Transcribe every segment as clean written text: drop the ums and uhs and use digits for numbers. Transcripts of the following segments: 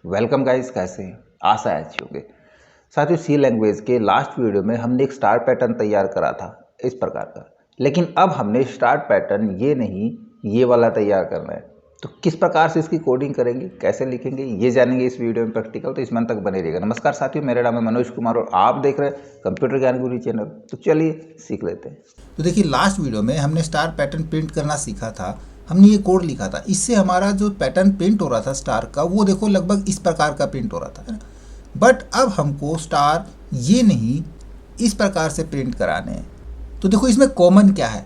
Welcome guys, कैसे हैं? आशा है अच्छी होंगे। साथियों, सी लैंग्वेज के लास्ट वीडियो में हमने एक स्टार पैटर्न तैयार करा था इस प्रकार का। लेकिन अब हमने स्टार पैटर्न ये नहीं, ये वाला तैयार करना है। तो किस प्रकार से इसकी कोडिंग करेंगे, कैसे लिखेंगे, ये जानेंगे इस वीडियो में प्रैक्टिकल। तो इस मंथ तक बने रहिएगा। नमस्कार साथियों, मेरा नाम है मनोज कुमार और आप देख रहे हैं कंप्यूटर ज्ञान गुरु चैनल। तो चलिए सीख लेते हैं। तो देखिए, लास्ट वीडियो में हमने स्टार पैटर्न प्रिंट करना सीखा था। हमने ये कोड लिखा था, इससे हमारा जो पैटर्न प्रिंट हो रहा था स्टार का, वो देखो लगभग इस प्रकार का प्रिंट हो रहा था, है ना। बट अब हमको स्टार ये नहीं, इस प्रकार से प्रिंट कराने हैं। तो देखो इसमें कॉमन क्या है,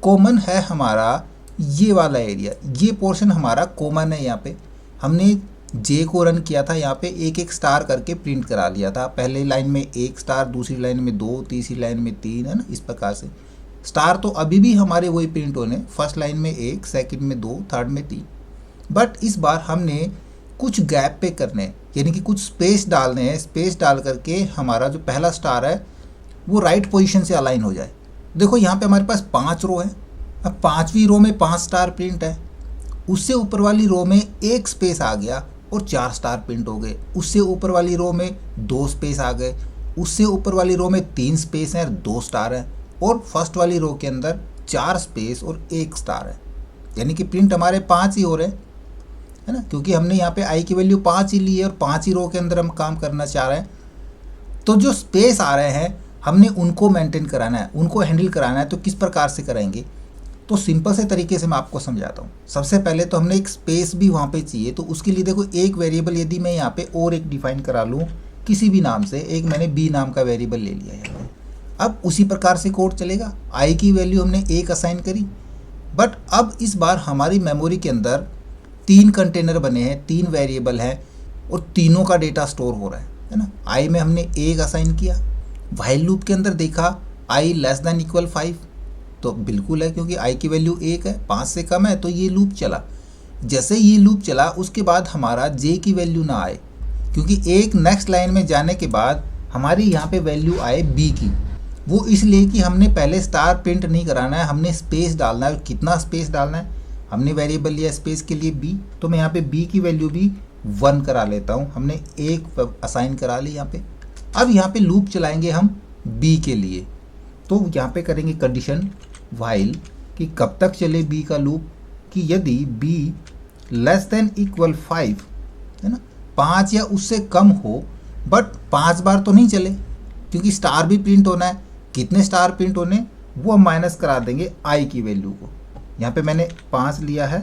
कॉमन है हमारा ये वाला एरिया, ये पोर्शन हमारा कॉमन है। यहाँ पे हमने जे को रन किया था, यहाँ पे एक एक स्टार करके प्रिंट करा लिया था। पहले लाइन में एक स्टार, दूसरी लाइन में दो, तीसरी लाइन में तीन, है ना। इस प्रकार से स्टार तो अभी भी हमारे वही प्रिंट होने, फर्स्ट लाइन में एक, सेकंड में दो, थर्ड में तीन। बट इस बार हमने कुछ गैप पे करने, यानी कि कुछ स्पेस डालने हैं। स्पेस डाल करके हमारा जो पहला स्टार है वो राइट पोजीशन से अलाइन हो जाए। देखो यहाँ पे हमारे पास 5 रो है। अब 5वीं रो में 5 स्टार प्रिंट है। उससे ऊपर वाली रो में एक स्पेस आ गया और 4 स्टार प्रिंट हो गए। उससे ऊपर वाली रो में 2 स्पेस आ गए। उससे ऊपर वाली रो में 3 स्पेस हैं और 2 स्टार हैं। और फर्स्ट वाली रो के अंदर 4 स्पेस और 1 स्टार है। यानी कि प्रिंट हमारे 5 ही हो रहे हैं, है ना, क्योंकि हमने यहाँ पे आई की वैल्यू 5 ही ली है और 5 ही रो के अंदर हम काम करना चाह रहे हैं। तो जो स्पेस आ रहे हैं हमने उनको मेंटेन कराना है, उनको हैंडल कराना है। तो किस प्रकार से कराएंगे, तो सिंपल से तरीके से मैं आपको समझाता हूँ। सबसे पहले तो हमने एक स्पेस भी वहाँ पे चाहिए। तो उसके लिए देखो, एक वेरिएबल यदि मैं यहाँ पे और एक डिफाइन करा लूँ किसी भी नाम से, एक मैंने बी नाम का वेरिएबल ले लिया यहाँ पे। अब उसी प्रकार से कोड चलेगा। आई की वैल्यू हमने 1 असाइन करी। बट अब इस बार हमारी मेमोरी के अंदर 3 कंटेनर बने हैं, 3 वेरिएबल हैं और तीनों का डेटा स्टोर हो रहा है ना। आई में हमने 1 असाइन किया। व्हाइल लूप के अंदर देखा आई लेस देन इक्वल 5, तो बिल्कुल है, क्योंकि आई की वैल्यू 1 है, 5 से कम है, तो ये लूप चला। जैसे ये लूप चला उसके बाद हमारा जे की वैल्यू ना आए, क्योंकि एक नेक्स्ट लाइन में जाने के बाद हमारी यहाँ पे वैल्यू आए बी की। वो इसलिए कि हमने पहले स्टार प्रिंट नहीं कराना है, हमने स्पेस डालना है। कितना स्पेस डालना है, हमने वेरिएबल लिया स्पेस के लिए बी, तो मैं यहाँ पे बी की वैल्यू भी 1 करा लेता हूँ। हमने 1 असाइन करा ली यहाँ पे। अब यहाँ पे लूप चलाएंगे हम बी के लिए। तो यहाँ पे करेंगे कंडीशन व्हाइल कि कब तक चले बी का लूप, कि यदि बी लेस देन इक्वल 5, है ना, 5 या उससे कम हो। बट 5 बार तो नहीं चले, क्योंकि स्टार भी प्रिंट होना है। कितने स्टार प्रिंट होने, वो हम माइनस करा देंगे आई की वैल्यू को। यहाँ पे मैंने 5 लिया है,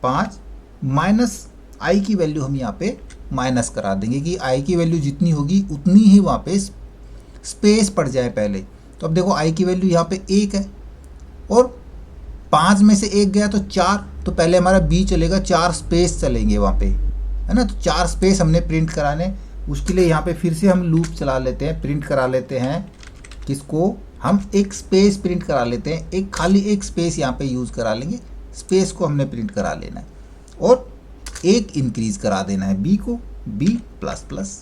5 माइनस आई की वैल्यू हम यहाँ पे माइनस करा देंगे कि आई की वैल्यू जितनी होगी उतनी ही वहाँ पे स्पेस पड़ जाए पहले। तो अब देखो आई की वैल्यू यहाँ पे 1 है और 5 में से 1 गया तो 4, तो पहले हमारा बी चलेगा, 4 स्पेस चलेंगे वहाँ पे, है ना। तो 4 स्पेस हमने प्रिंट कराने। उसके लिए यहाँ पे फिर से हम लूप चला लेते हैं, प्रिंट करा लेते हैं। किसको, हम एक स्पेस प्रिंट करा लेते हैं, एक खाली एक स्पेस यहाँ पे यूज़ करा लेंगे। स्पेस को हमने प्रिंट करा लेना है और एक इंक्रीज करा देना है बी को, बी प्लस प्लस।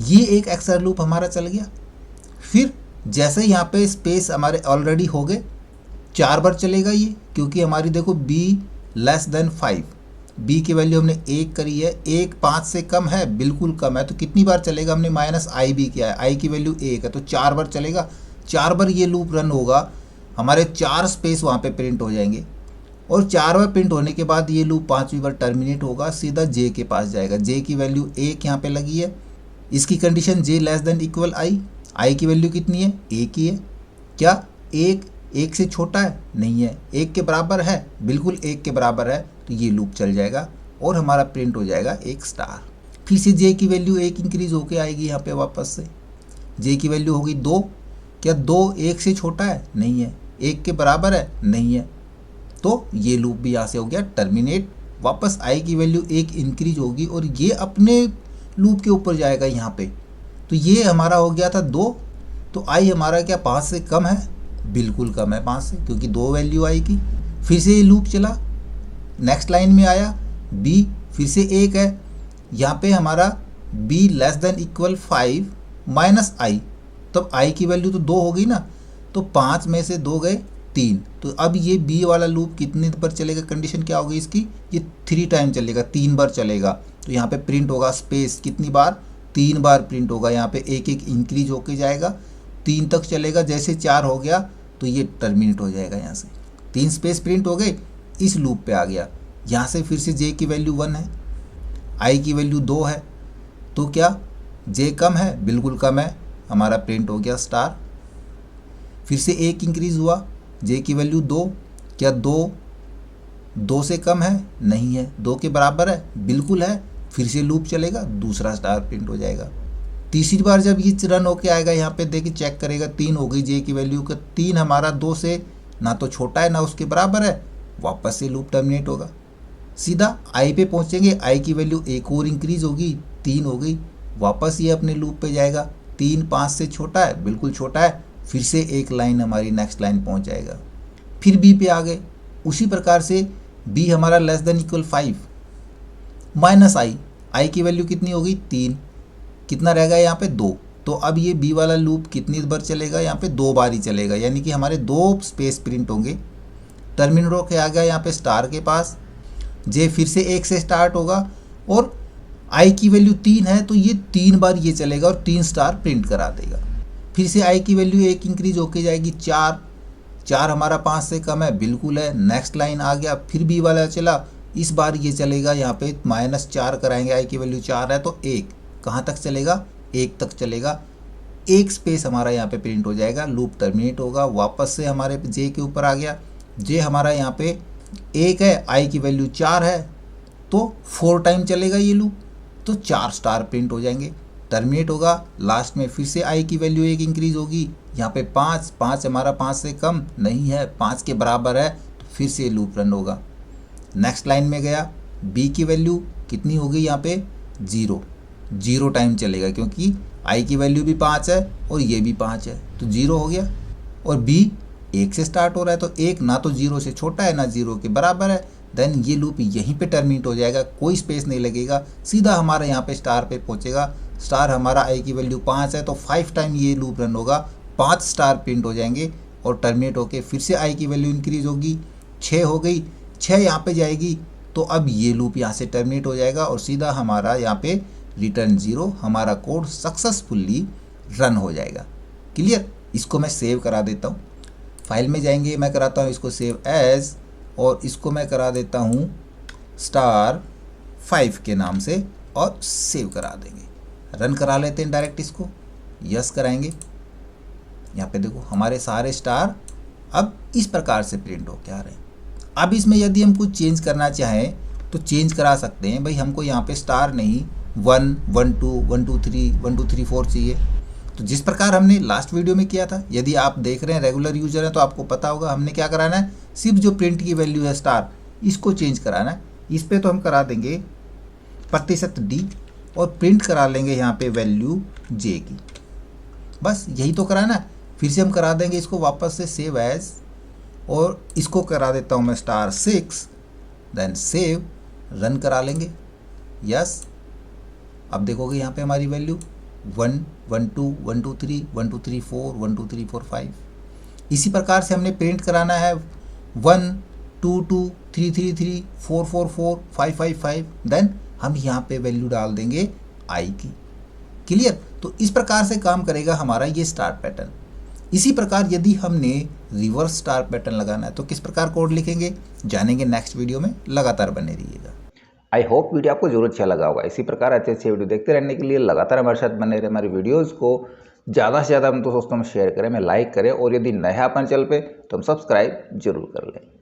ये एक एक्स्ट्रा लूप हमारा चल गया। फिर जैसे यहाँ पे स्पेस हमारे ऑलरेडी हो गए, 4 बार चलेगा ये, क्योंकि हमारी देखो बी लेस देन 5, बी की वैल्यू हमने 1 करी है। 1 5 से कम है, बिल्कुल कम है, तो कितनी बार चलेगा, हमने माइनस आई भी किया है, आई की वैल्यू 1 है, तो 4 बार चलेगा। 4 बार ये लूप रन होगा, हमारे 4 स्पेस वहाँ पे प्रिंट हो जाएंगे। और 4 बार प्रिंट होने के बाद ये लूप 5वीं बार टर्मिनेट होगा, सीधा जे के पास जाएगा। जे की वैल्यू 1 यहाँ पे लगी है। इसकी कंडीशन जे लेस देन इक्वल आई, आई की वैल्यू कितनी है, 1 ही है। क्या 1 से छोटा है, नहीं है, 1 के बराबर है, बिल्कुल 1 के बराबर है। तो ये लूप चल जाएगा और हमारा प्रिंट हो जाएगा 1 स्टार। फिर से जे की वैल्यू 1 इंक्रीज होके आएगी यहाँ पे वापस से। जे की वैल्यू होगी 2, क्या 2 1 से छोटा है, नहीं है, 1 के बराबर है, नहीं है। तो ये लूप भी यहाँ से हो गया टर्मिनेट। वापस आई की वैल्यू 1 इंक्रीज होगी और ये अपने लूप के ऊपर जाएगा यहाँ पे। तो ये हमारा हो गया था 2, तो आई हमारा क्या 5 से कम है, बिल्कुल कम है 5 से, क्योंकि 2 वैल्यू आई की। फिर से ये लूप चला, नेक्स्ट लाइन में आया बी, फिर से 1 है। यहाँ पे हमारा B less than equal 5 minus I, तब आई की वैल्यू तो 2 हो गई ना, तो 5 में से 2 गए 3। तो अब ये बी वाला लूप कितनी बार चलेगा, कंडीशन क्या होगी इसकी, ये 3 टाइम चलेगा, 3 बार चलेगा। तो यहाँ पे प्रिंट होगा स्पेस कितनी बार, 3 बार प्रिंट होगा। यहाँ पे एक एक इंक्रीज होके जाएगा, 3 तक चलेगा। जैसे 4 हो गया तो ये टर्मिनेट हो जाएगा। यहाँ से 3 स्पेस प्रिंट हो गए, इस लूप पे आ गया। यहाँ से फिर से जे की वैल्यू 1 है, आई की वैल्यू 2 है, तो क्या जे कम है, बिल्कुल कम है, हमारा प्रिंट हो गया स्टार। फिर से एक इंक्रीज हुआ, जे की वैल्यू 2, क्या 2 से कम है, नहीं है, 2 के बराबर है, बिल्कुल है। फिर से लूप चलेगा, दूसरा स्टार प्रिंट हो जाएगा। तीसरी बार जब ये रन होके आएगा, यहाँ पे देखिए चेक करेगा, 3 हो गई जे की वैल्यू का, 3 हमारा 2 से ना तो छोटा है ना उसके बराबर है, वापस से लूप टर्मिनेट होगा। सीधा आई पे पहुँचेंगे, आई की वैल्यू एक और इंक्रीज होगी, 3 हो गई, वापस ये अपने लूप पे जाएगा। 3 5 से छोटा है, बिल्कुल छोटा है, फिर से एक लाइन हमारी नेक्स्ट लाइन पहुँच जाएगा। फिर बी पे आ गए, उसी प्रकार से बी हमारा लेस देन इक्वल 5 माइनस आई की वैल्यू कितनी होगी 3, कितना रहेगा यहाँ पे 2। तो अब ये बी वाला लूप कितनी बार चलेगा, यहाँ पे 2 बार ही चलेगा, यानी कि हमारे 2 स्पेस प्रिंट होंगे। टर्मिनेट होके आ गया यहाँ पे स्टार के पास, जे फिर से 1 से स्टार्ट होगा और आई की वैल्यू 3 है, तो ये 3 बार ये चलेगा और 3 स्टार प्रिंट करा देगा। फिर से आई की वैल्यू 1 इंक्रीज होके जाएगी 4 हमारा 5 से कम है, बिल्कुल है, नेक्स्ट लाइन आ गया। फिर बी वाला चला, इस बार ये चलेगा यहाँ पे -4 कराएंगे, आई की वैल्यू 4 है तो 1, कहाँ तक चलेगा, 1 तक चलेगा। 1 स्पेस हमारा यहाँ पे प्रिंट हो जाएगा, लूप टर्मिनेट होगा, वापस से हमारे जे के ऊपर आ गया। जे हमारा यहाँ पे 1 है, आई की वैल्यू 4 है, तो 4 टाइम चलेगा ये लूप, तो 4 स्टार प्रिंट हो जाएंगे, टर्मिनेट होगा। लास्ट में फिर से आई की वैल्यू 1 इंक्रीज होगी, यहाँ पे 5 हमारा 5 से कम नहीं है, 5 के बराबर है, तो फिर से लूप रन होगा। नेक्स्ट लाइन में गया, बी की वैल्यू कितनी होगी यहाँ पे 0 टाइम चलेगा, क्योंकि आई की वैल्यू भी 5 है और ये भी 5 है, तो 0 हो गया। और बी 1 से स्टार्ट हो रहा है, तो 1 ना तो 0 से छोटा है ना 0 के बराबर है, देन ये लूप यहीं पे टर्मिनेट हो जाएगा, कोई स्पेस नहीं लगेगा, सीधा हमारा यहाँ पे स्टार पे पहुँचेगा। स्टार हमारा आई की वैल्यू 5 है, तो 5 टाइम ये लूप रन होगा, 5 स्टार प्रिंट हो जाएंगे और टर्मिनेट होके फिर से आई की वैल्यू इंक्रीज होगी, 6 हो गई, 6 यहाँ पे जाएगी, तो अब ये लूप यहाँ से टर्मिनेट हो जाएगा और सीधा हमारा यहाँ पे रिटर्न 0, हमारा कोड सक्सेसफुली रन हो जाएगा। क्लियर। इसको मैं सेव करा देता हूँ, फाइल में जाएंगे, मैं कराता हूँ इसको सेव एज, और इसको मैं करा देता हूँ star5 के नाम से और सेव करा देंगे। रन करा लेते हैं डायरेक्ट इसको, यस कराएंगे। यहाँ पे देखो हमारे सारे स्टार अब इस प्रकार से प्रिंट हो के आ रहे हैं। अब इसमें यदि हम कुछ चेंज करना चाहें तो चेंज करा सकते हैं। भाई हमको यहाँ पे स्टार नहीं 1 1 2 1 2 3 1 2 3 4 चाहिए, तो जिस प्रकार हमने लास्ट वीडियो में किया था, यदि आप देख रहे हैं रेगुलर यूजर हैं तो आपको पता होगा हमने क्या कराना है, सिर्फ जो प्रिंट की वैल्यू है स्टार, इसको चेंज कराना है। इस पे तो हम करा देंगे %d और प्रिंट करा लेंगे यहाँ पे वैल्यू j की, बस यही तो कराना है। फिर से हम करा देंगे इसको वापस से सेव एज, और इसको करा देता हूँ मैं star6, देन सेव, रन करा लेंगे, यस। अब देखोगे यहाँ पे हमारी वैल्यू 1 1 2 1 2 3 1 2 3 4 1 2 3 4 5। इसी प्रकार से हमने प्रिंट कराना है 1 2 2 3 3 3 4 4 4 5 5 5, देन हम यहाँ पे वैल्यू डाल देंगे आई की। क्लियर। तो इस प्रकार से काम करेगा हमारा ये स्टार पैटर्न। इसी प्रकार यदि हमने रिवर्स स्टार पैटर्न लगाना है तो किस प्रकार कोड लिखेंगे, जानेंगे नेक्स्ट वीडियो में, लगातार बने रहिएगा। आई होप वीडियो आपको जरूर अच्छा लगा होगा। इसी प्रकार अच्छे वीडियो देखते रहने के लिए लगातार हमारे साथ बने रहे। हमारी वीडियोस को ज़्यादा से ज़्यादा हम तो दोस्तों में शेयर करें, में लाइक करें, और यदि नया अपन चैनल पे तो हम सब्सक्राइब जरूर कर लें।